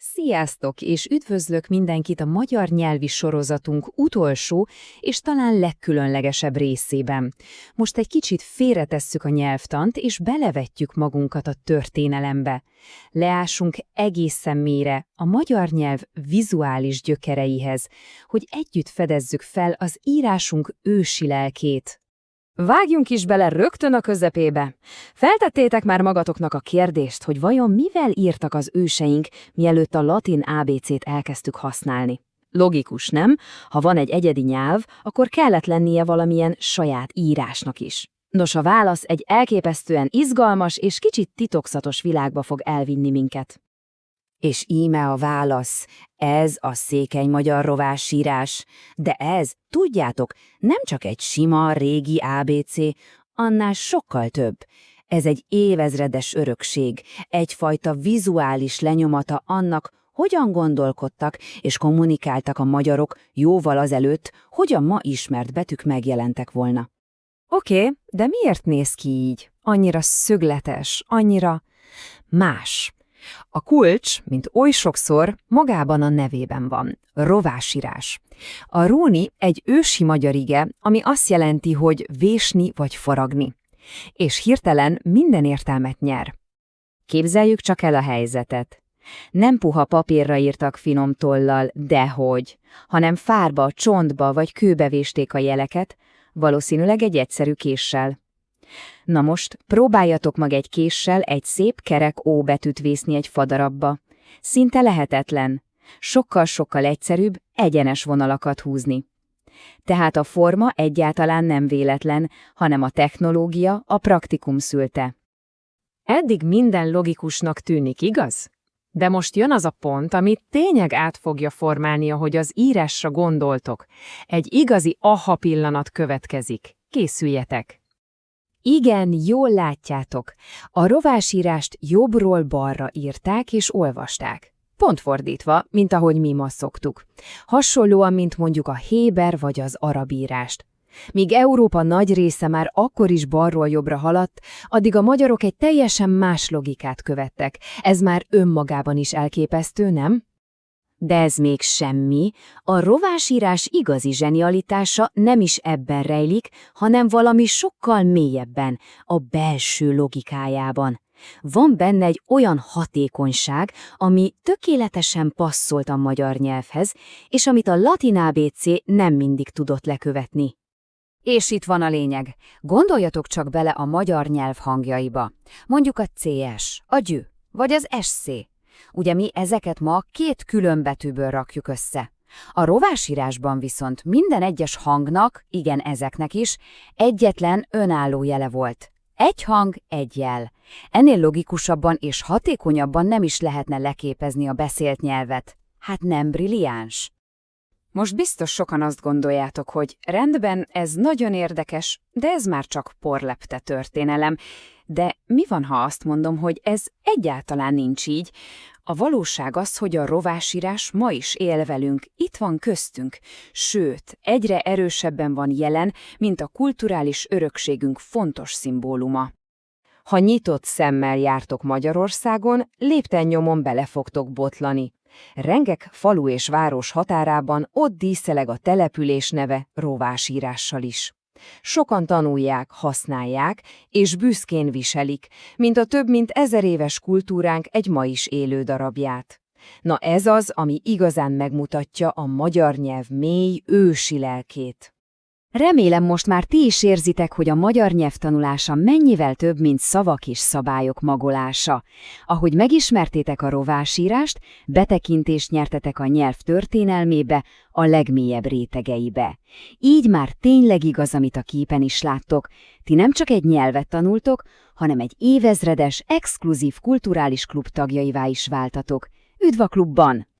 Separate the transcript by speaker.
Speaker 1: Sziasztok, és üdvözlök mindenkit a magyar nyelvi sorozatunk utolsó és talán legkülönlegesebb részében. Most egy kicsit félretesszük a nyelvtant, és belevetjük magunkat a történelembe. Leásunk egészen mélyre a magyar nyelv vizuális gyökereihez, hogy együtt fedezzük fel az írásunk ősi lelkét.
Speaker 2: Vágjunk is bele rögtön a közepébe. Feltettétek már magatoknak a kérdést, hogy vajon mivel írtak az őseink, mielőtt a latin ABC-t elkezdtük használni? Logikus, nem? Ha van egy egyedi nyelv, akkor kellett lennie valamilyen saját írásnak is. Nos, a válasz egy elképesztően izgalmas és kicsit titokzatos világba fog elvinni minket.
Speaker 3: És íme a válasz, ez a székely magyar rovásírás, de ez, tudjátok, nem csak egy sima, régi ABC, annál sokkal több. Ez egy évezredes örökség, egyfajta vizuális lenyomata annak, hogyan gondolkodtak és kommunikáltak a magyarok jóval azelőtt, hogy a ma ismert betűk megjelentek volna.
Speaker 2: Oké, de miért néz ki így? Annyira szögletes, annyira más. A kulcs, mint oly sokszor, magában a nevében van, rovásírás. A róni egy ősi magyar ige, ami azt jelenti, hogy vésni vagy faragni. És hirtelen minden értelmet nyer.
Speaker 3: Képzeljük csak el a helyzetet. Nem puha papírra írtak finom tollal, dehogy, hanem fárba, csontba vagy kőbe vésték a jeleket, valószínűleg egy egyszerű késsel. Na most próbáljatok meg egy késsel egy szép kerek ó betűt vészni egy fadarabba. Szinte lehetetlen. Sokkal-sokkal egyszerűbb egyenes vonalakat húzni. Tehát a forma egyáltalán nem véletlen, hanem a technológia, a praktikum szülte.
Speaker 2: Eddig minden logikusnak tűnik, igaz? De most jön az a pont, ami tényleg át fogja formálni, ahogy az írásra gondoltok. Egy igazi aha pillanat következik. Készüljetek!
Speaker 1: Igen, jól látjátok. A rovásírást jobbról balra írták és olvasták. Pont fordítva, mint ahogy mi ma szoktuk. Hasonlóan, mint mondjuk a héber vagy az arab írást. Míg Európa nagy része már akkor is balról jobbra haladt, addig a magyarok egy teljesen más logikát követtek. Ez már önmagában is elképesztő, nem?
Speaker 3: De ez még semmi, a rovásírás igazi zsenialitása nem is ebben rejlik, hanem valami sokkal mélyebben, a belső logikájában. Van benne egy olyan hatékonyság, ami tökéletesen passzolt a magyar nyelvhez, és amit a latin ABC nem mindig tudott lekövetni.
Speaker 1: És itt van a lényeg. Gondoljatok csak bele a magyar nyelv hangjaiba. Mondjuk a CS, a gyü, vagy az SC. Ugye mi ezeket ma két külön betűből rakjuk össze. A rovásírásban viszont minden egyes hangnak, igen ezeknek is, egyetlen önálló jele volt. Egy hang, egy jel. Ennél logikusabban és hatékonyabban nem is lehetne leképezni a beszélt nyelvet. Hát nem brilliáns? Most biztos sokan azt gondoljátok, hogy rendben, ez nagyon érdekes, de ez már csak porlepte történelem. De mi van, ha azt mondom, hogy ez egyáltalán nincs így? A valóság az, hogy a rovásírás ma is él velünk, itt van köztünk, sőt, egyre erősebben van jelen, mint a kulturális örökségünk fontos szimbóluma. Ha nyitott szemmel jártok Magyarországon, lépten-nyomon bele fogtok botlani. Rengek falu és város határában ott díszeleg a település neve rovásírással is. Sokan tanulják, használják, és büszkén viselik, mint a több mint 1000 éves kultúránk egy ma is élő darabját. Na ez az, ami igazán megmutatja a magyar nyelv mély, ősi lelkét. Remélem most már ti is érzitek, hogy a magyar nyelv tanulása mennyivel több, mint szavak és szabályok magolása. Ahogy megismertétek a rovásírást, betekintést nyertetek a nyelv történelmébe, a legmélyebb rétegeibe. Így már tényleg igaz, amit a képen is láttok. Ti nem csak egy nyelvet tanultok, hanem egy évezredes, exkluzív kulturális klub tagjaivá is váltatok. Üdv a klubban!